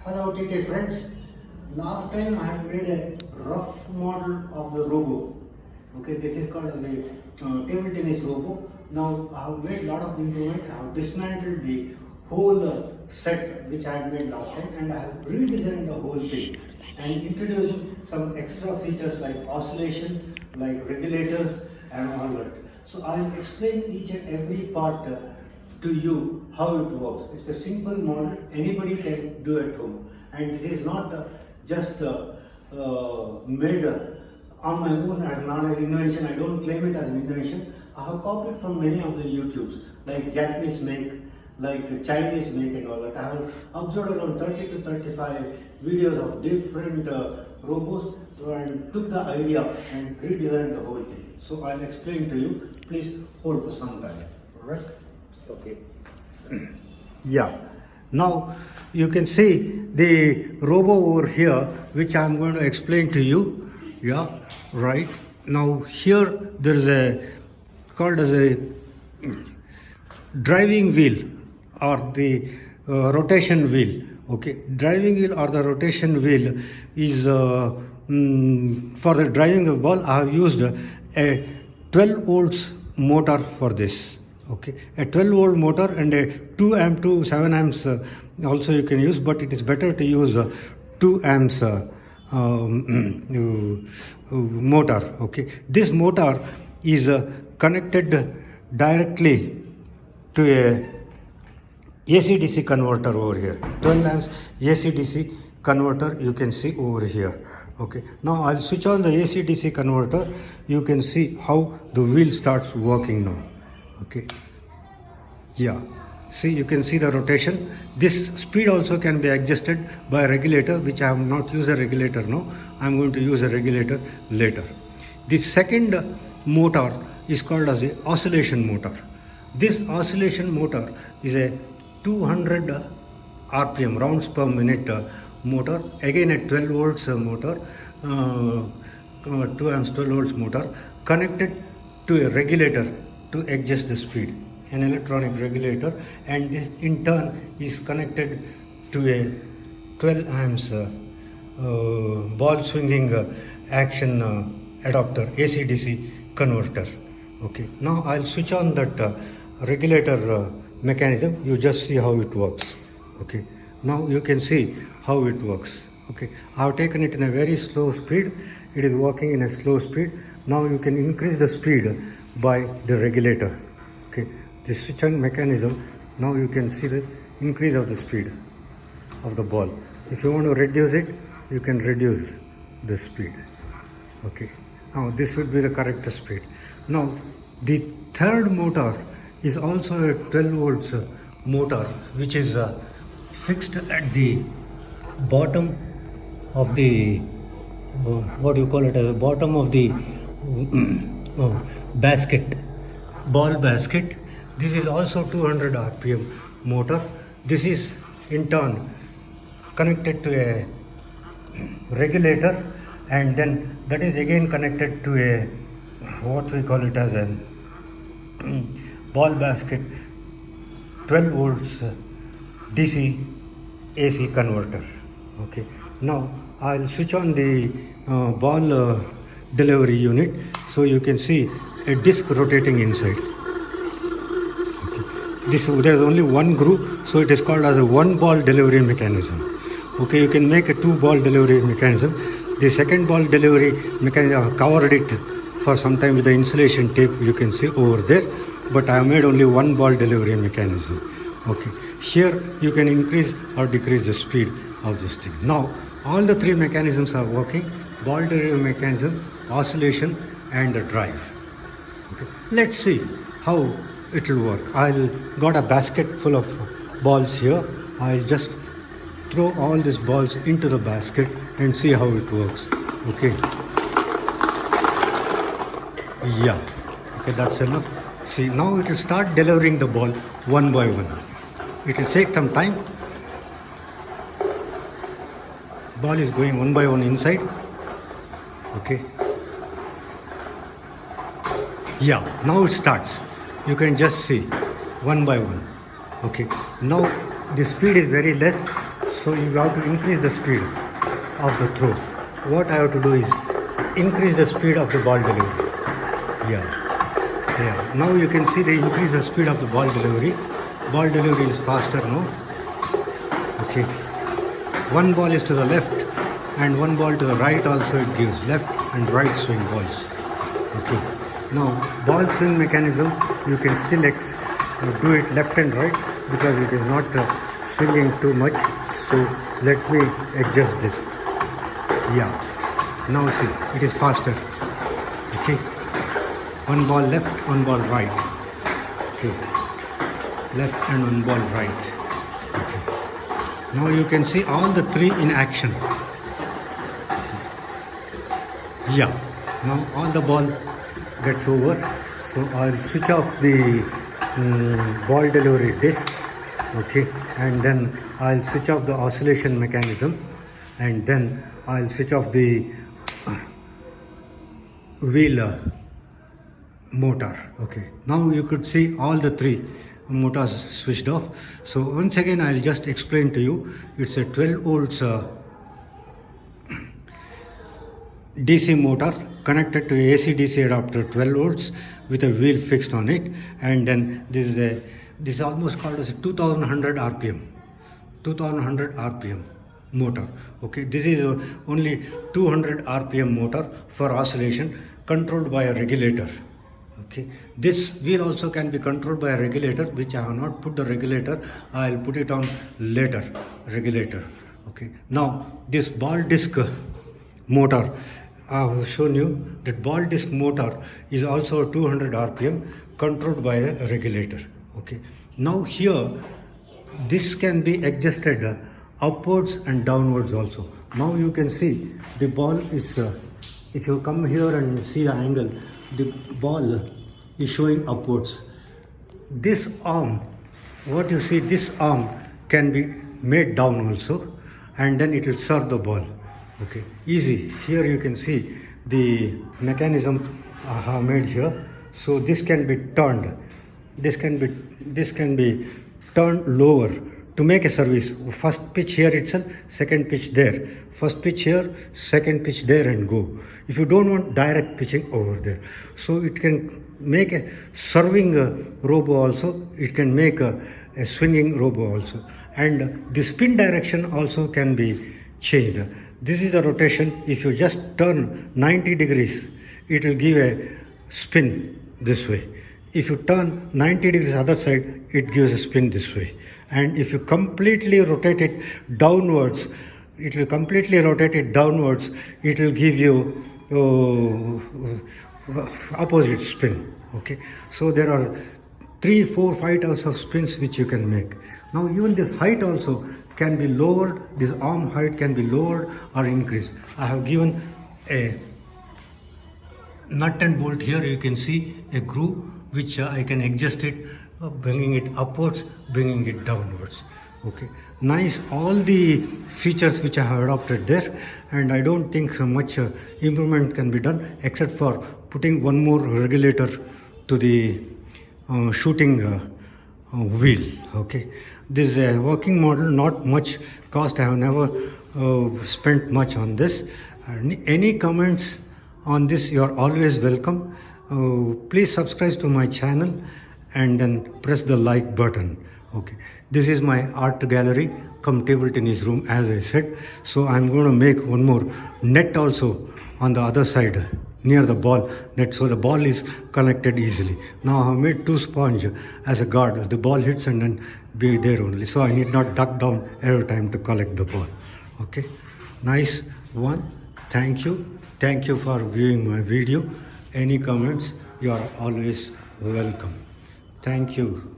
Hello TT friends. Last time I had made a rough model of the robo. Okay, this is called the table tennis robo. Now I have made a lot of improvement. I have dismantled the whole set which I had made last time, and I have redesigned the whole thing and introducing some extra features like oscillation, like regulators and all that. So I will explain each and every part to you how it works. It's a simple model, anybody can do at home, and this is not just made on my own and not an invention. I don't claim it as an invention. I have copied from many of the YouTubes, like Japanese make, like Chinese make and all that. I have observed around 30 to 35 videos of different robots and took the idea and redesigned the whole thing. So I'll explain to you. Please hold for some time. Alright? Okay. Yeah. Now you can see the robo over here, which I'm going to explain to you. Yeah. Right. Now here there is a called as a driving wheel or the rotation wheel. Okay. Driving wheel or the rotation wheel is for the driving the ball. I have used a 12 volts motor for this. Okay, a 12 volt motor and a 2 amp to 7 amps also you can use, but it is better to use 2 amps motor. Okay, this motor is connected directly to a AC/DC converter over here. 12 amps AC/DC converter you can see over here. Okay, now I'll switch on the AC/DC converter. You can see how the wheel starts working now. Okay, yeah, see, you can see the rotation. This speed also can be adjusted by a regulator, which I have not used a regulator now. I am going to use a regulator later. The second motor is called as the oscillation motor. This oscillation motor is a 200 RPM, rounds per minute motor, again a 12 volts motor, 2 amps 12 volts motor, connected to a regulator to adjust the speed, an electronic regulator, and this in turn is connected to a 12 amps ball swinging action adapter, AC/DC converter. Okay, now I'll switch on that regulator mechanism. You just see how it works. Okay, now you can see how it works. Okay, I've taken it in a very slow speed. It is working in a slow speed. Now you can increase the speed by the regulator. Okay, the switch on mechanism. Now you can see the increase of the speed of the ball. If you want to reduce it, you can reduce the speed. Okay, now this would be the correct speed. Now the third motor is also a 12 volts motor, which is fixed at the bottom of the what you call it as the bottom of the basket, ball basket. This is also 200 RPM motor. This is in turn connected to a regulator, and then that is again connected to a what we call it as a ball basket, 12 volts DC AC converter. Okay, now I'll switch on the ball delivery unit, so you can see a disc rotating inside. Okay. There is only one groove, so it is called as a one ball delivery mechanism. Okay, you can make a two ball delivery mechanism. The second ball delivery mechanism, I have covered it for some time with the insulation tape, you can see over there, but I have made only one ball delivery mechanism. Okay, here you can increase or decrease the speed of this thing. Now all the three mechanisms are working: ball delivery mechanism, oscillation and the drive. Okay, let's see how it will work. I'll got a basket full of balls here. I'll just throw all these balls into the basket and see how it works. Okay, yeah, okay, that's enough. See, now it will start delivering the ball one by one. It will take some time. Ball is going one by one inside. Okay, yeah, now it starts. You can just see one by one. Okay, now the speed is very less, So you have to increase the speed of the throw. What I have to do is increase the speed of the ball delivery. Yeah. Now you can see the increase the speed of the ball delivery. Ball delivery is faster now. Okay. One ball is to the left and one ball to the right also it gives left and right swing balls. Okay. Now ball swing mechanism you can still do it left and right because it is not swinging too much. So let me adjust this. Yeah. Now see it is faster. Okay. One ball left, one ball right. Okay. Left and one ball right. Okay. Now you can see all the three in action. Yeah. Now all the ball gets over. So I'll switch off the ball delivery disc. Okay. And then I'll switch off the oscillation mechanism. And then I'll switch off the wheel motor. Okay, now you could see all the three motors switched off. So once again I'll just explain to you. It's a 12 volts DC motor connected to AC DC adapter 12 volts with a wheel fixed on it, and then this is almost called as a 2100 rpm motor. Okay, this is only 200 rpm motor for oscillation controlled by a regulator. Okay, this wheel also can be controlled by a regulator, which I have not put the regulator. I'll put it on later. Regulator. Okay, now this ball disc motor, I have shown you that ball disc motor is also 200 rpm controlled by a regulator. Okay, now here this can be adjusted upwards and downwards also. Now you can see the ball is if you come here and see the angle, the ball is showing upwards. This arm, what you see, this arm can be made down also, and then it will serve the ball. Okay, easy. Here you can see the mechanism I have made here. So this can be turned. This can be turned lower to make a service. First pitch here itself, second pitch there. First pitch here, second pitch there, and go. If you don't want direct pitching over there, so it can make a serving robo also. It can make a swinging robo also, and the spin direction also can be changed. This is the rotation. If you just turn 90 degrees, it will give a spin this way. If you turn 90 degrees other side, it gives a spin this way. And if you completely rotate it downwards, it will give you opposite spin. Okay, so there are 3, 4, 5 types of spins which you can make. Now even this height also can be lowered. This arm height can be lowered or increased. I have given a nut and bolt here. You can see a groove which I can adjust it, bringing it upwards, bringing it downwards. Okay, nice. All the features which I have adopted there, and I don't think much improvement can be done except for putting one more regulator to the shooting wheel. Okay, this is a working model, not much cost. I have never spent much on this. Any comments on this, you are always welcome. Please subscribe to my channel and then press the like button. Okay, this is my art gallery come table tennis room, as I said. So I'm going to make one more net also on the other side near the ball net, so the ball is connected easily. Now I have made 2 sponge as a guard. The ball hits and then be there only, so I need not duck down every time to collect the ball. Okay, nice one. Thank you for viewing my video. Any comments, you are always welcome. Thank you.